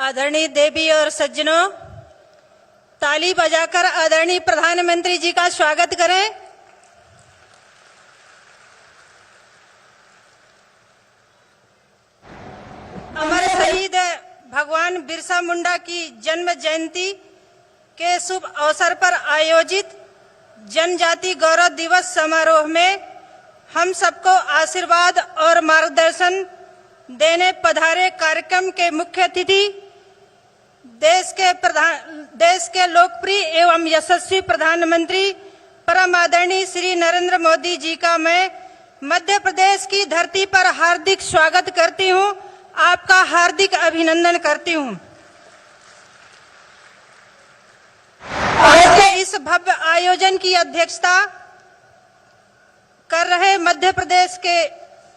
आदरणीय देवी और सज्जनों, ताली बजाकर आदरणीय प्रधानमंत्री जी का स्वागत करें। अमर शहीद भगवान बिरसा मुंडा की जन्म जयंती के शुभ अवसर पर आयोजित जनजाति गौरव दिवस समारोह में हम सबको आशीर्वाद और मार्गदर्शन देने पधारे कार्यक्रम के मुख्य अतिथि देश के लोकप्रिय एवं यशस्वी प्रधानमंत्री परम आदरणीय श्री नरेंद्र मोदी जी का मैं मध्य प्रदेश की धरती पर हार्दिक स्वागत करती हूं, आपका हार्दिक अभिनंदन करती हूं। आज के इस भव्य आयोजन की अध्यक्षता कर रहे मध्य प्रदेश के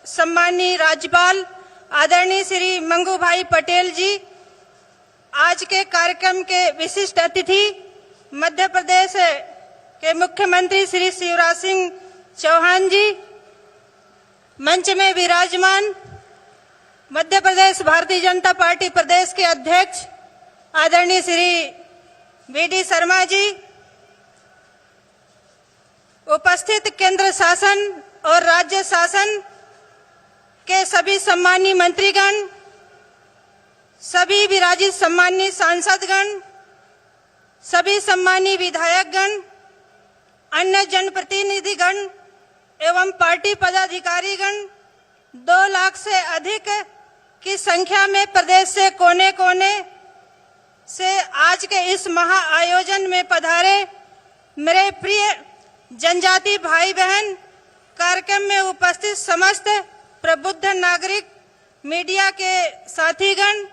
सम्मानीय राज्यपाल आदरणीय श्री मंगू भाई पटेल जी, आज के कार्यक्रम के विशिष्ट अतिथि मध्य प्रदेश के मुख्यमंत्री श्री शिवराज सिंह चौहान जी, मंच में विराजमान मध्य प्रदेश भारतीय जनता पार्टी प्रदेश के अध्यक्ष आदरणीय श्री वीडी शर्मा जी, उपस्थित केंद्र शासन और राज्य शासन के सभी सम्मानीय मंत्रीगण, सभी विराजित सम्मानीय सांसदगण, सभी सम्मानीय विधायकगण, अन्य जनप्रतिनिधिगण एवं पार्टी पदाधिकारीगण, 2 लाख से अधिक की संख्या में प्रदेश से कोने कोने से आज के इस महा आयोजन में पधारे मेरे प्रिय जनजाति भाई बहन, कार्यक्रम में उपस्थित समस्त प्रबुद्ध नागरिक, मीडिया के साथीगण,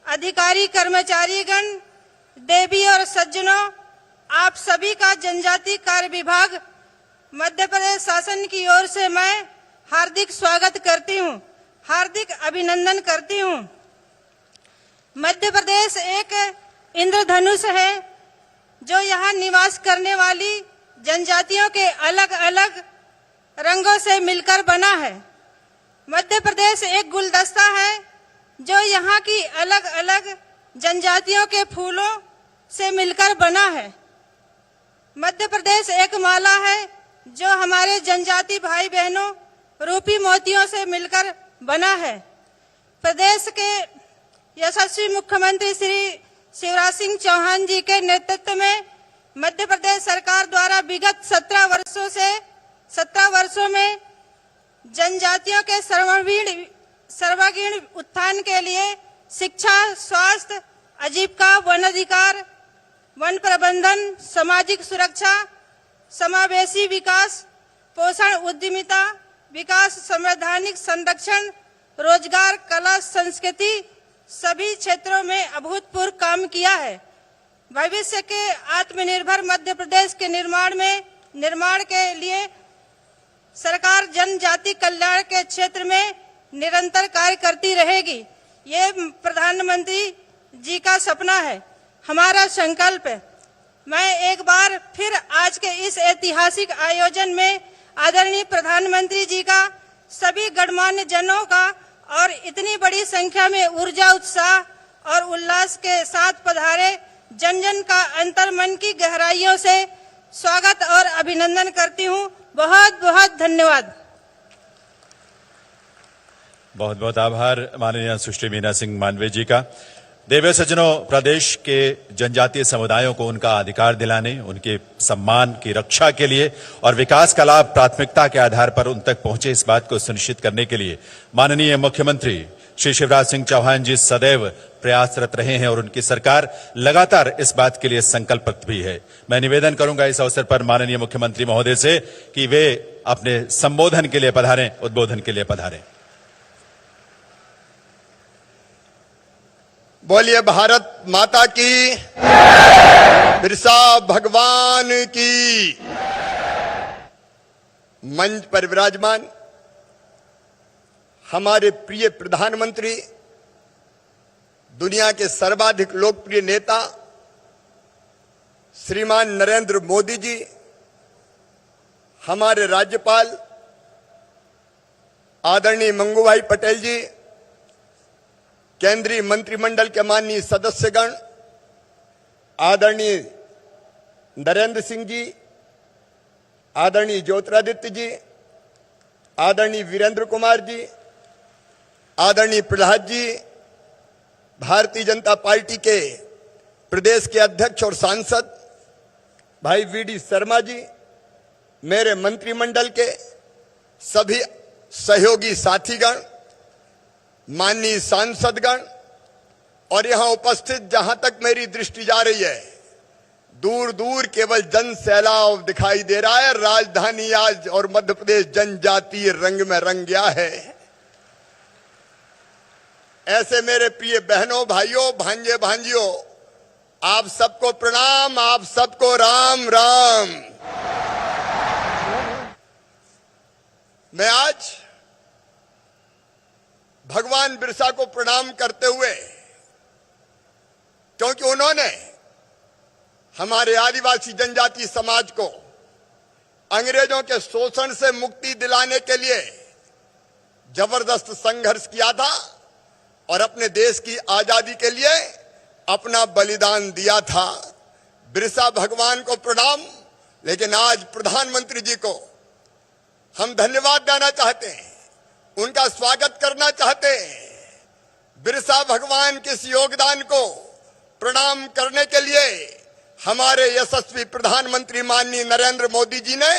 अधिकारी कर्मचारीगण, देवी और सज्जनों, आप सभी का जनजाति कार्य विभाग मध्य प्रदेश शासन की ओर से मैं हार्दिक स्वागत करती हूं, हार्दिक अभिनंदन करती हूं। मध्य प्रदेश एक इंद्रधनुष है जो यहाँ निवास करने वाली जनजातियों के अलग अलग रंगों से मिलकर बना है। मध्य प्रदेश एक गुलदस्ता है जो यहाँ की अलग अलग जनजातियों के फूलों से मिलकर बना है। मध्य प्रदेश एक माला है जो हमारे जनजाति भाई बहनों रूपी मोतियों से मिलकर बना है। प्रदेश के यशस्वी मुख्यमंत्री श्री शिवराज सिंह चौहान जी के नेतृत्व में मध्य प्रदेश सरकार द्वारा विगत 17 वर्षों में जनजातियों के सर्वांगीण उत्थान के लिए शिक्षा, स्वास्थ्य, आजीविका, वन अधिकार, वन प्रबंधन, सामाजिक सुरक्षा, समावेशी विकास, पोषण, उद्यमिता विकास, संवैधानिक संरक्षण, रोजगार, कला, संस्कृति सभी क्षेत्रों में अभूतपूर्व काम किया है। भविष्य के आत्मनिर्भर मध्य प्रदेश के निर्माण के लिए सरकार जनजाति कल्याण के क्षेत्र में निरंतर कार्य करती रहेगी। ये प्रधानमंत्री जी का सपना है, हमारा संकल्प है। मैं एक बार फिर आज के इस ऐतिहासिक आयोजन में आदरणीय प्रधानमंत्री जी का, सभी गणमान्य जनों का और इतनी बड़ी संख्या में ऊर्जा, उत्साह और उल्लास के साथ पधारे जन जन का अंतर्मन की गहराइयों से स्वागत और अभिनंदन करती हूँ। बहुत बहुत धन्यवाद। बहुत बहुत आभार माननीय सुश्री मीना सिंह मांडवे जी का। देवी सज्जनों, प्रदेश के जनजातीय समुदायों को उनका अधिकार दिलाने, उनके सम्मान की रक्षा के लिए और विकास का लाभ प्राथमिकता के आधार पर उन तक पहुंचे, इस बात को सुनिश्चित करने के लिए माननीय मुख्यमंत्री श्री शिवराज सिंह चौहान जी सदैव प्रयासरत रहे हैं और उनकी सरकार लगातार इस बात के लिए संकल्पित भी है। मैं निवेदन करूंगा इस अवसर पर माननीय मुख्यमंत्री महोदय से कि वे अपने संबोधन के लिए पधारें, उद्बोधन के लिए पधारें। बोलिए भारत माता की, बिरसा भगवान की। मंच पर विराजमान हमारे प्रिय प्रधानमंत्री, दुनिया के सर्वाधिक लोकप्रिय नेता श्रीमान नरेंद्र मोदी जी, हमारे राज्यपाल आदरणीय मंगू भाई पटेल जी, केंद्रीय मंत्रिमंडल के माननीय सदस्यगण, आदरणीय नरेंद्र सिंह जी, आदरणीय ज्योतिरादित्य जी, आदरणीय वीरेंद्र कुमार जी, आदरणीय प्रहलाद जी, भारतीय जनता पार्टी के प्रदेश के अध्यक्ष और सांसद भाई वीडी शर्मा जी, मेरे मंत्रिमंडल के सभी सहयोगी साथीगण, माननीय सांसदगण और यहां उपस्थित जहां तक मेरी दृष्टि जा रही है, दूर दूर केवल जन सैलाब दिखाई दे रहा है। राजधानी आज और मध्य प्रदेश जनजातीय रंग में रंग गया है। ऐसे मेरे प्रिय बहनों, भाइयों, भांजे भांजियों, आप सबको प्रणाम, आप सबको राम राम। मैं आज भगवान बिरसा को प्रणाम करते हुए, क्योंकि उन्होंने हमारे आदिवासी जनजाति समाज को अंग्रेजों के शोषण से मुक्ति दिलाने के लिए जबरदस्त संघर्ष किया था और अपने देश की आजादी के लिए अपना बलिदान दिया था। बिरसा भगवान को प्रणाम। लेकिन आज प्रधानमंत्री जी को हम धन्यवाद देना चाहते हैं, उनका स्वागत करना चाहते हैं। बिरसा भगवान के इस योगदान को प्रणाम करने के लिए हमारे यशस्वी प्रधानमंत्री माननीय नरेंद्र मोदी जी ने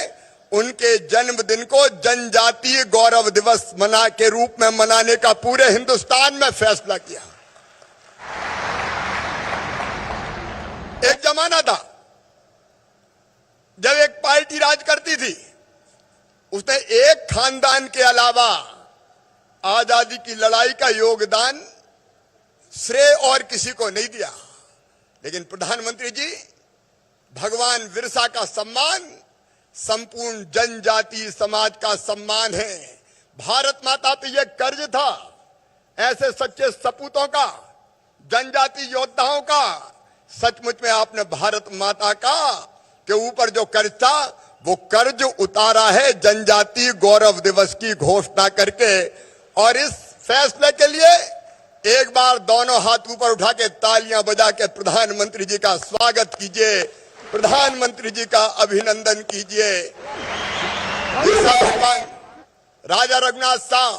उनके जन्मदिन को जनजातीय गौरव दिवस के रूप में मनाने का पूरे हिंदुस्तान में फैसला किया। एक जमाना था जब एक पार्टी राज करती थी, उसने एक खानदान के अलावा आजादी की लड़ाई का योगदान श्रेय और किसी को नहीं दिया। लेकिन प्रधानमंत्री जी, भगवान बिरसा का सम्मान संपूर्ण जनजातीय समाज का सम्मान है। भारत माता पे यह कर्ज था, ऐसे सच्चे सपूतों का, जनजातीय योद्धाओं का। सचमुच में आपने भारत माता का के ऊपर जो कर्ज था, वो कर्ज उतारा है जनजातीय गौरव दिवस की घोषणा करके। और इस फैसले के लिए एक बार दोनों हाथ ऊपर उठा के तालियां बजा के प्रधानमंत्री जी का स्वागत कीजिए, प्रधानमंत्री जी का अभिनंदन कीजिए। भगवान राजा रघुनाथ शाह,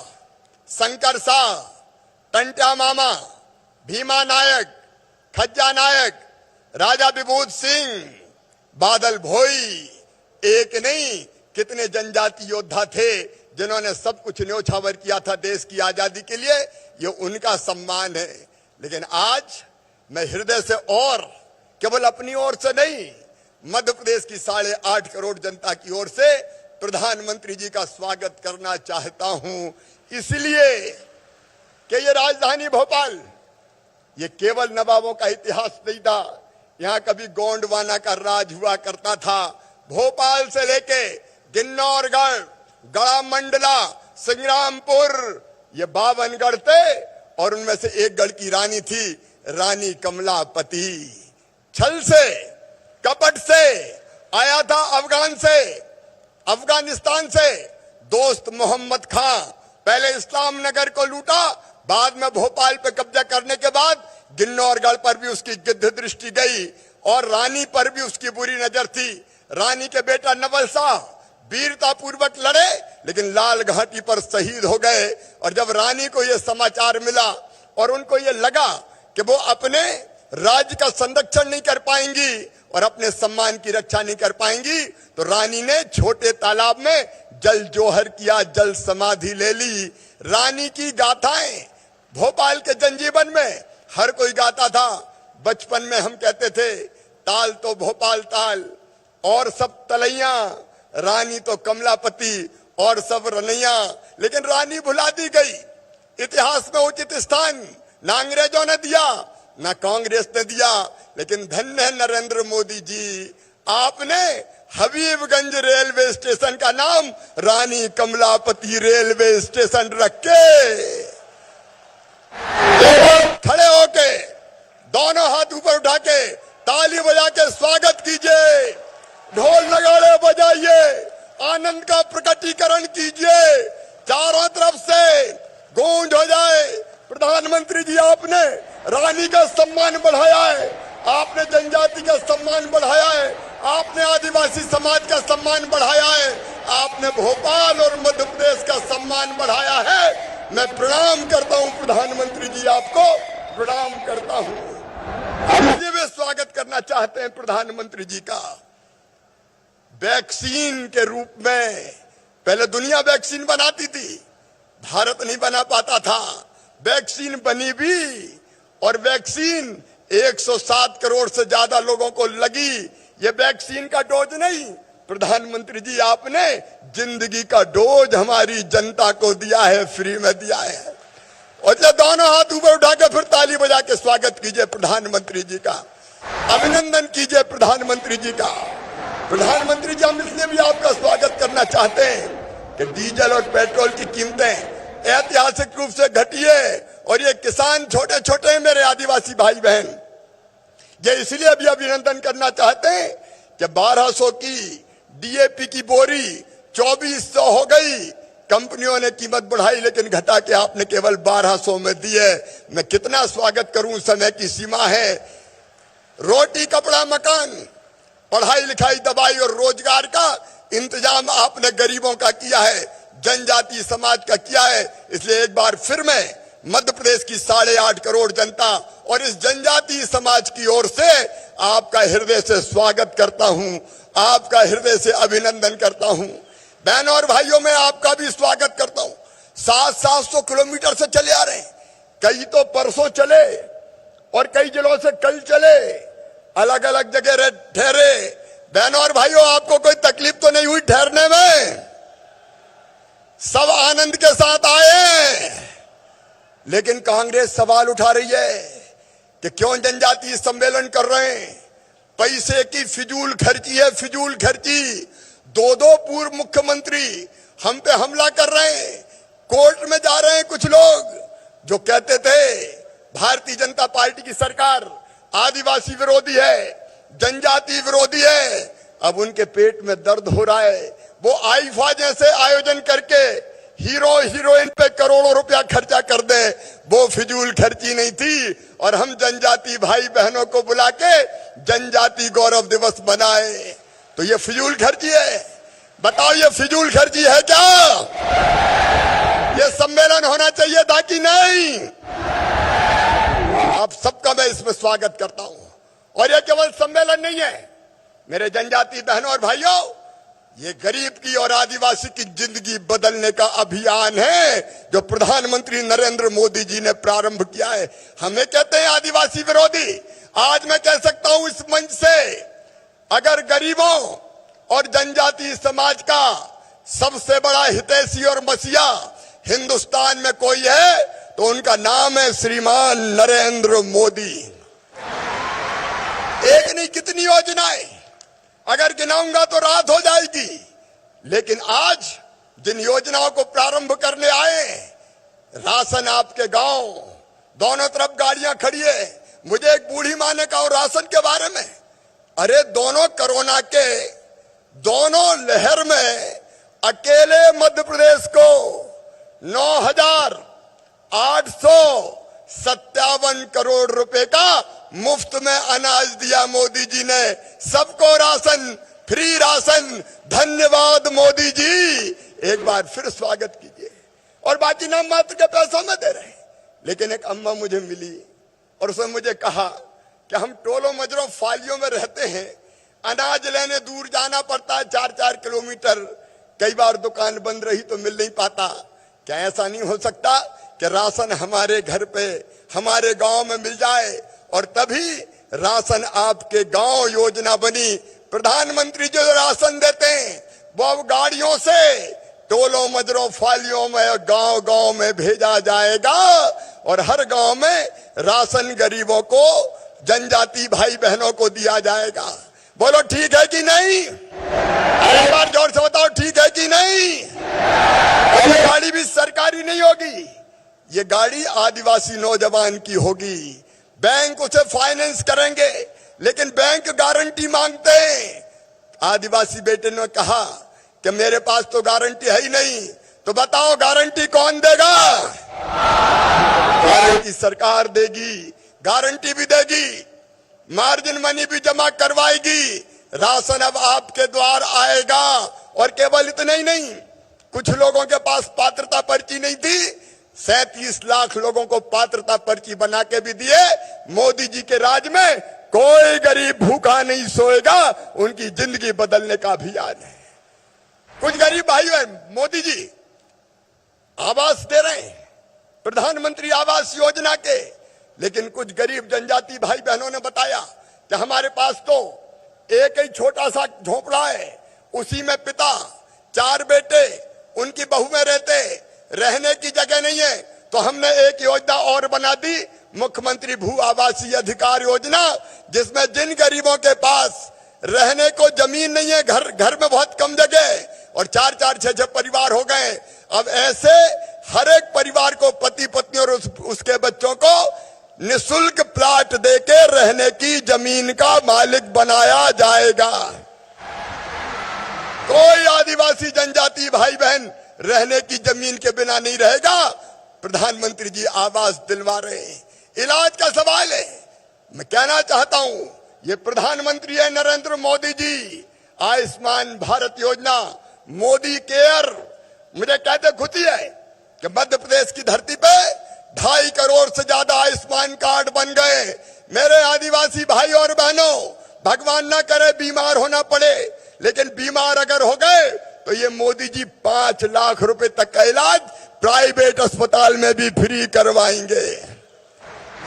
शंकर शाह, टंट्या मामा, भीमा नायक, खज्जा नायक, राजा विभूत सिंह, बादल भोई, एक नहीं कितने जनजाति योद्धा थे जिन्होंने सब कुछ न्योछावर किया था देश की आजादी के लिए। ये उनका सम्मान है। लेकिन आज मैं हृदय से और केवल अपनी ओर से नहीं, मध्य प्रदेश की 8.5 करोड़ जनता की ओर से प्रधानमंत्री जी का स्वागत करना चाहता हूं। इसलिए कि ये राजधानी भोपाल, ये केवल नवाबों का इतिहास नहीं था। यहां कभी गोंडवाना का राज हुआ करता था। भोपाल से लेके गिन्नौरगढ़, गढ़ा मंडला, संग्रामपुर, ये 52 गढ़ थे और उनमें से एक गढ़ की रानी थी, रानी कमलापति। छल से, कपट से आया था अफगानिस्तान से दोस्त मोहम्मद खां। पहले इस्लाम नगर को लूटा, बाद में भोपाल पे कब्जा करने के बाद गिन्नौरगढ़ पर भी उसकी गिद्ध दृष्टि गई और रानी पर भी उसकी बुरी नजर थी। रानी के बेटा नवल शाह वीरता पूर्वक लड़े, लेकिन लाल घाटी पर शहीद हो गए। और जब रानी को यह समाचार मिला और उनको यह लगा कि वो अपने राज्य का संरक्षण नहीं कर पाएंगी और अपने सम्मान की रक्षा नहीं कर पाएंगी, तो रानी ने छोटे तालाब में जल जोहर किया, जल समाधि ले ली। रानी की गाथाएं भोपाल के जनजीवन में हर कोई गाता था। बचपन में हम कहते थे, ताल तो भोपाल ताल और सब तलैया, रानी तो कमलापति और सब रनैया। लेकिन रानी भुला दी गई। इतिहास में उचित स्थान ना अंग्रेजों ने दिया, ना कांग्रेस ने दिया। लेकिन धन्य है नरेंद्र मोदी जी, आपने हबीबगंज रेलवे स्टेशन का नाम रानी कमलापति रेलवे स्टेशन रख के खड़े होके दोनों हाथ ऊपर उठा के ताली बजा के स्वागत कीजिए, ढोल नगाड़े बजाइए, आनंद का प्रकटीकरण कीजिए, चारों तरफ से गूंज हो जाए। प्रधानमंत्री जी आपने रानी का सम्मान बढ़ाया है, आपने जनजाति का सम्मान बढ़ाया है, आपने आदिवासी समाज का सम्मान बढ़ाया है, आपने भोपाल और मध्य प्रदेश का सम्मान बढ़ाया है। मैं प्रणाम करता हूं प्रधानमंत्री जी, आपको प्रणाम करता हूं। मुझे भी स्वागत करना चाहते हैं प्रधानमंत्री जी का। वैक्सीन के रूप में पहले दुनिया वैक्सीन बनाती थी, भारत नहीं बना पाता था। वैक्सीन बनी भी और वैक्सीन 107 करोड़ से ज्यादा लोगों को लगी। ये वैक्सीन का डोज नहीं, प्रधानमंत्री जी आपने जिंदगी का डोज हमारी जनता को दिया है, फ्री में दिया है। और जब दोनों हाथ ऊपर उठा के फिर ताली बजा के स्वागत कीजिए प्रधानमंत्री जी का, अभिनंदन कीजिए प्रधानमंत्री जी का। प्रधानमंत्री जी हम इसलिए भी आपका स्वागत करना चाहते हैं कि डीजल और पेट्रोल की कीमतें ऐतिहासिक रूप से घटी है और ये किसान छोटे छोटे हैं मेरे आदिवासी भाई बहन, ये इसलिए भी अभिनंदन करना चाहते हैं कि 1200 की डीएपी की बोरी 2400 हो गई। कंपनियों ने कीमत बढ़ाई लेकिन घटा के आपने केवल 1200 में दी है। मैं कितना स्वागत करूं, समय की सीमा है। रोटी कपड़ा मकान, पढ़ाई लिखाई दवाई और रोजगार का इंतजाम आपने गरीबों का किया है, जनजाति समाज का किया है। इसलिए एक बार फिर मैं मध्य प्रदेश की 8.5 करोड़ जनता और इस जनजाति समाज की ओर से आपका हृदय से स्वागत करता हूं, आपका हृदय से अभिनंदन करता हूं। बहनों और भाइयों, मैं आपका भी स्वागत करता हूं। 700 किलोमीटर से चले आ रहे हैं, कई तो परसों चले और कई जिलों से कल चले, अलग अलग जगह ठहरे। बहनों और भाइयों, आपको कोई तकलीफ तो नहीं हुई ठहरने में? सब आनंद के साथ आए। लेकिन कांग्रेस सवाल उठा रही है कि क्यों जनजातीय सम्मेलन कर रहे हैं? पैसे की फिजूल खर्ची है, फिजूल खर्ची। दो पूर्व मुख्यमंत्री हम पे हमला कर रहे हैं, कोर्ट में जा रहे हैं कुछ लोग जो कहते थे भारतीय जनता पार्टी की सरकार आदिवासी विरोधी है, जनजाति विरोधी है। अब उनके पेट में दर्द हो रहा है। वो आईफा जैसे आयोजन करके हीरो हीरोइन पे करोड़ों रुपया खर्चा कर दे, वो फिजूल खर्ची नहीं थी। और हम जनजाति भाई बहनों को बुला के जनजाति गौरव दिवस बनाए, तो ये फिजूल खर्ची है? बताओ, ये फिजूल खर्ची है क्या? ये सम्मेलन होना चाहिए था कि नहीं? आप सबका मैं इसमें स्वागत करता हूं। और ये केवल सम्मेलन नहीं है मेरे जनजाति बहनों और भाइयों, ये गरीब की और आदिवासी की जिंदगी बदलने का अभियान है जो प्रधानमंत्री नरेंद्र मोदी जी ने प्रारंभ किया है। हमें कहते हैं आदिवासी विरोधी, आज मैं कह सकता हूं इस मंच से, अगर गरीबों और जनजाति समाज का सबसे बड़ा हितैषी और मसीहा हिंदुस्तान में कोई है तो उनका नाम है श्रीमान नरेंद्र मोदी। एक नहीं कितनी योजनाएं, अगर गिनाऊंगा तो रात हो जाएगी। लेकिन आज जिन योजनाओं को प्रारंभ करने आए, राशन आपके गांव, दोनों तरफ गाड़ियां खड़ी है। मुझे एक बूढ़ी मां ने कहा राशन के बारे में, अरे दोनों कोरोना के दोनों लहर में अकेले मध्य प्रदेश को 9,857 करोड़ रुपए का मुफ्त में अनाज दिया मोदी जी ने। सबको राशन, फ्री राशन। धन्यवाद मोदी जी, एक बार फिर स्वागत कीजिए। और बाकी नाम मात्र के पैसों में दे रहे हैं। लेकिन एक अम्मा मुझे मिली और उसने मुझे कहा कि हम टोलों मजरों फालियों में रहते हैं, अनाज लेने दूर जाना पड़ता है 4-4 किलोमीटर, कई बार दुकान बंद रही तो मिल नहीं पाता। क्या ऐसा नहीं हो सकता कि राशन हमारे घर पे, हमारे गांव में मिल जाए? और तभी राशन आपके गांव योजना बनी। प्रधानमंत्री जो राशन देते हैं वो अब गाड़ियों से टोलों मजरों फालियों में गांव गांव में भेजा जाएगा और हर गांव में राशन गरीबों को, जनजाति भाई बहनों को दिया जाएगा। बोलो ठीक है कि नहीं? एक बार जोर से बताओ, ठीक है कि नहीं? ये गाड़ी भी सरकारी नहीं होगी, ये गाड़ी आदिवासी नौजवान की होगी। बैंक उसे फाइनेंस करेंगे लेकिन बैंक गारंटी मांगते हैं। आदिवासी बेटे ने कहा कि मेरे पास तो गारंटी है ही नहीं, तो बताओ गारंटी कौन देगा? कार्य की सरकार देगी, गारंटी भी देगी, मार्जिन मनी भी जमा करवाएगी, राशन अब आपके द्वार आएगा। और केवल इतना ही नहीं, कुछ लोगों के पास पात्रता पर्ची नहीं थी, 37 लाख लोगों को पात्रता पर्ची बना के भी दिए। मोदी जी के राज में कोई गरीब भूखा नहीं सोएगा, उनकी जिंदगी बदलने का अभियान है। कुछ गरीब भाई है, मोदी जी आवास दे रहे हैं, प्रधानमंत्री आवास योजना के, लेकिन कुछ गरीब जनजाति भाई बहनों ने बताया कि हमारे पास तो एक ही छोटा सा झोपड़ा है, उसी में पिता, 4 बेटे, उनकी बहू में रहते, रहने की जगह नहीं है, तो हमने एक योजना और बना दी, मुख्यमंत्री भू आवासीय अधिकार योजना, जिसमें जिन गरीबों के पास रहने को जमीन नहीं है, घर में बहुत कम जगह और 4-4, 6-6 परिवार हो गए, अब ऐसे हर एक परिवार को, पति पत्नी और उसके बच्चों को निशुल्क प्लाट देके रहने की जमीन का मालिक बनाया जाएगा। कोई आदिवासी जनजाति भाई बहन रहने की जमीन के बिना नहीं रहेगा। प्रधानमंत्री जी आवास दिलवा रहे हैं। इलाज का सवाल है, मैं कहना चाहता हूं, ये प्रधानमंत्री है नरेंद्र मोदी जी, आयुष्मान भारत योजना, मोदी केयर। मुझे कहते खुशी है कि मध्य प्रदेश की धरती पे 2.5 करोड़ से ज्यादा आयुष्मान कार्ड बन गए। मेरे आदिवासी भाई और बहनों, भगवान ना करे बीमार होना पड़े, लेकिन बीमार अगर हो गए तो ये मोदी जी 5 लाख रुपए तक का इलाज प्राइवेट अस्पताल में भी फ्री करवाएंगे।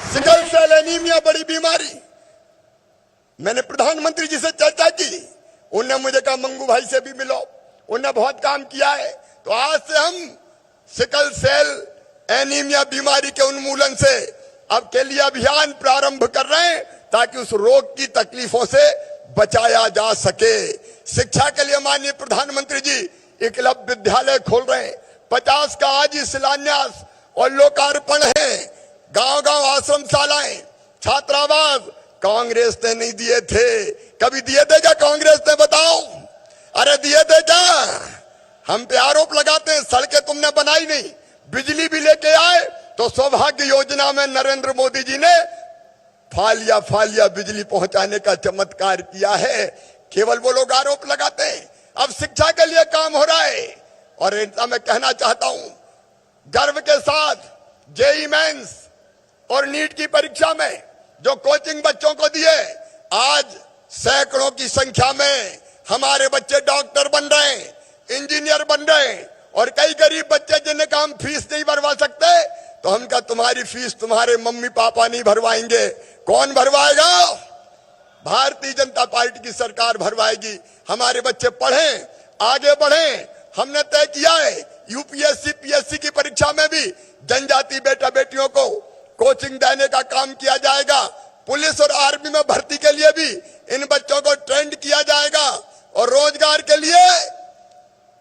सिकल सेल एनीमिया बड़ी बीमारी, मैंने प्रधानमंत्री जी से चर्चा की, उन्होंने मुझे कहा मंगू भाई से भी मिलो, उन्होंने बहुत काम किया है। तो आज से हम सिकल सेल एनीमिया बीमारी के उन्मूलन से अब के लिए अभियान प्रारंभ कर रहे हैं, ताकि उस रोग की तकलीफों से बचाया जा सके। शिक्षा के लिए माननीय प्रधानमंत्री जी एकलव्य विद्यालय खोल रहे हैं, 50 का आज ही शिलान्यास और लोकार्पण है। गांव-गांव आश्रमशालाएं, छात्रावास कांग्रेस ने नहीं दिए थे, कभी दिए थे क्या कांग्रेस ने, बताओ? अरे दिए थे क्या? हम पे आरोप लगाते हैं सड़कें तुमने बनाई नहीं, बिजली भी लेके आए तो सौभाग्य योजना में नरेंद्र मोदी जी ने फालिया बिजली पहुंचाने का चमत्कार किया है। केवल वो लोग आरोप लगाते हैं। अब शिक्षा के लिए काम हो रहा है। और ऐसा मैं कहना चाहता हूं गर्व के साथ, जेईई मेंस और नीट की परीक्षा में जो कोचिंग बच्चों को दिए, आज सैकड़ों की संख्या में हमारे बच्चे डॉक्टर बन रहे हैं, इंजीनियर बन रहे हैं। और कई गरीब बच्चे जिन्हें का हम फीस नहीं भरवा सकते, तो हम क्या तुम्हारी फीस तुम्हारे मम्मी पापा नहीं भरवाएंगे? कौन भरवाएगा? भारतीय जनता पार्टी की सरकार भरवाएगी। हमारे बच्चे पढ़ें, आगे बढ़ें। हमने तय किया है यूपीएससी पीएससी की परीक्षा में भी जनजाति बेटा बेटियों को कोचिंग देने का काम किया जाएगा। पुलिस और आर्मी में भर्ती के लिए भी इन बच्चों को ट्रेंड किया जाएगा। और रोजगार के लिए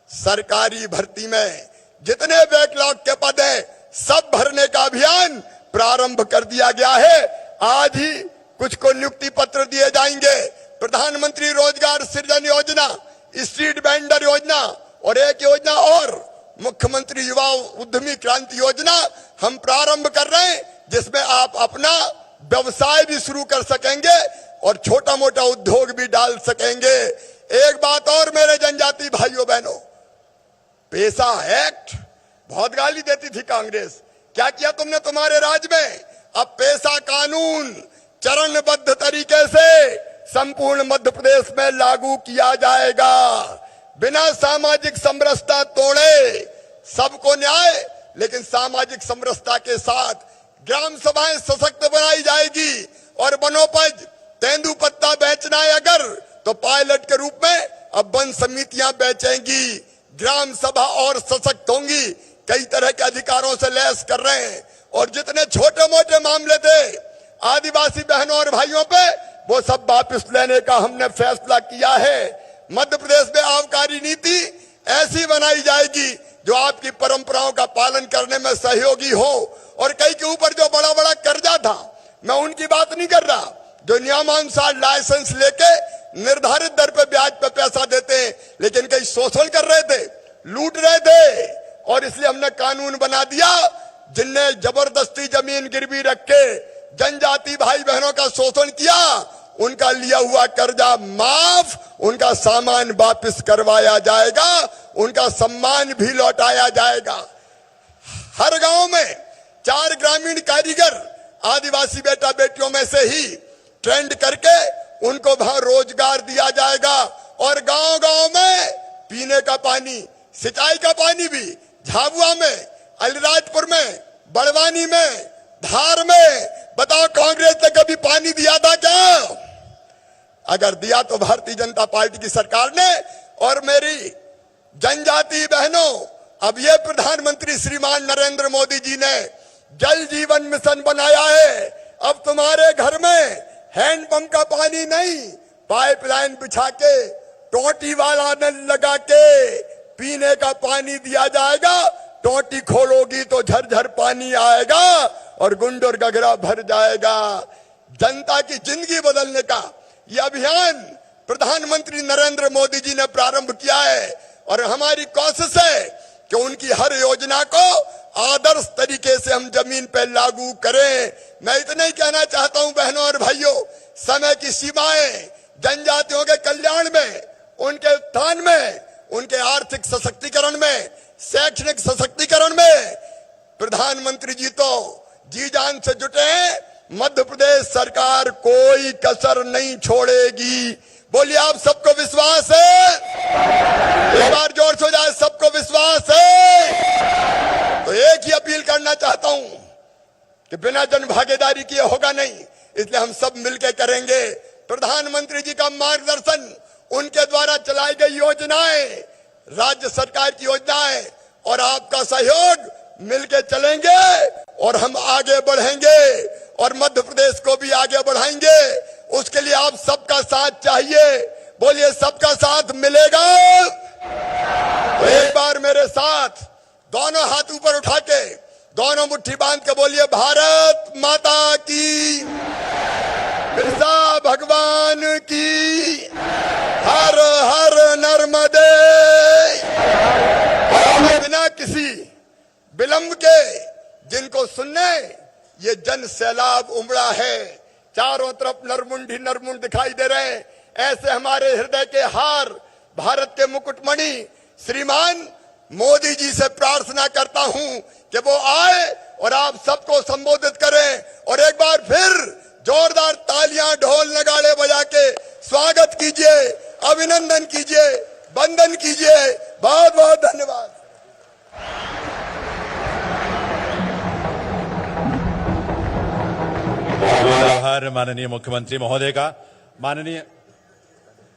सरकारी भर्ती में जितने बैकलॉग के पद हैं, सब भरने का अभियान प्रारंभ कर दिया गया है। आज ही कुछ को नियुक्ति पत्र दिए जाएंगे। प्रधानमंत्री रोजगार सृजन योजना, स्ट्रीट वेंडर योजना और एक योजना और मुख्यमंत्री युवा उद्यमी क्रांति योजना हम प्रारंभ कर रहे हैं, जिसमें आप अपना व्यवसाय भी शुरू कर सकेंगे और छोटा मोटा उद्योग भी डाल सकेंगे। एक बात और मेरे जनजाति भाइयों बहनों, पैसा एक्ट बहुत गाली देती थी कांग्रेस, क्या किया तुमने तुम्हारे राज में? अब पैसा कानून चरणबद्ध तरीके से संपूर्ण मध्य प्रदेश में लागू किया जाएगा, बिना सामाजिक समरसता तोड़े। सबको न्याय, लेकिन सामाजिक समरसता के साथ ग्राम सभाएं सशक्त बनाई जाएगी। और वनोपज तेंदुपत्ता बेचना है अगर, तो पायलट के रूप में अब वन समितियां बेचेंगी। ग्राम सभा और सशक्त होंगी, कई तरह के अधिकारों से लैस कर रहे हैं। और जितने छोटे मोटे मामले थे आदिवासी बहनों और भाइयों पे, वो सब वापस लेने का हमने फैसला किया है। मध्य प्रदेश में आबकारी नीति ऐसी बनाई जाएगी जो आपकी परंपराओं का पालन करने में सहयोगी हो। और कई के ऊपर जो बड़ा बड़ा कर्जा था, मैं उनकी बात नहीं कर रहा, जो नियमानुसार लाइसेंस लेके निर्धारित दर पे ब्याज पे पैसा देते हैं, लेकिन कई शोषण कर रहे थे, लूट रहे थे। और इसलिए हमने कानून बना दिया जिनने जबरदस्ती जमीन गिरवी रख के जनजाति भाई बहनों का शोषण किया, उनका लिया हुआ कर्जा माफ, उनका सामान वापस करवाया जाएगा, उनका सम्मान भी लौटाया जाएगा। हर गांव में 4 ग्रामीण कारीगर आदिवासी बेटा बेटियों में से ही ट्रेंड करके उनको वहां रोजगार दिया जाएगा। और गांव गांव में पीने का पानी, सिंचाई का पानी भी झाबुआ में, अलीराजपुर में, बड़वानी में, धार में, बताओ कांग्रेस ने कभी पानी दिया था क्या? अगर दिया तो भारतीय जनता पार्टी की सरकार ने। और मेरी जनजाति बहनों, अब ये प्रधानमंत्री श्रीमान नरेंद्र मोदी जी ने जल जीवन मिशन बनाया है। अब तुम्हारे घर में हैंडपंप का पानी नहीं, पाइपलाइन बिछा के टोटी वाला नल लगा के पीने का पानी दिया जाएगा। टोटी खोलोगी तो झरझर पानी आएगा और गुंडर गगरा भर जाएगा। जनता की जिंदगी बदलने का यह अभियान प्रधानमंत्री नरेंद्र मोदी जी ने प्रारंभ किया है और हमारी कोशिश है कि उनकी हर योजना को आदर्श तरीके से हम जमीन पर लागू करें। मैं इतना ही कहना चाहता हूं बहनों और भाइयों, समय की सीमाएं जनजातियों के कल्याण में, उनके उत्थान में, उनके आर्थिक सशक्तिकरण में, शैक्षणिक सशक्तिकरण में प्रधानमंत्री जी तो जी जान से जुटे हैं। मध्य प्रदेश सरकार कोई कसर नहीं छोड़ेगी। बोलिए, आप सबको विश्वास है? एक बार जोर से हो जाए, सबको विश्वास है? तो एक ही अपील करना चाहता हूं कि बिना जन भागीदारी किए होगा नहीं, इसलिए हम सब मिलकर करेंगे। प्रधानमंत्री जी का मार्गदर्शन, उनके द्वारा चलाई गई योजनाएं, राज्य सरकार की योजनाएं और आपका सहयोग मिलके चलेंगे और हम आगे बढ़ेंगे और मध्य प्रदेश को भी आगे बढ़ाएंगे। उसके लिए आप सबका साथ चाहिए। बोलिए, सबका साथ मिलेगा? तो एक बार मेरे साथ दोनों हाथ ऊपर उठा के, दोनों मुट्ठी बांध के बोलिए, भारत माता की, बिरसा भगवान की, हर हर नर्मदे। बिना किसी विलंब के जिनको सुनने ये जन सैलाब उमड़ा है, चारों तरफ नरमुंडी नरमुंड दिखाई दे रहे हैं, ऐसे हमारे हृदय के हार, भारत के मुकुटमणि श्रीमान मोदी जी से प्रार्थना करता हूं कि वो आए और आप सबको संबोधित करें और एक बार फिर जोरदार तालियां, ढोल, नगाड़े बजा के स्वागत कीजिए, अभिनंदन कीजिए, वंदन कीजिए। बहुत बहुत धन्यवाद। आभार माननीय मुख्यमंत्री महोदय का। माननीय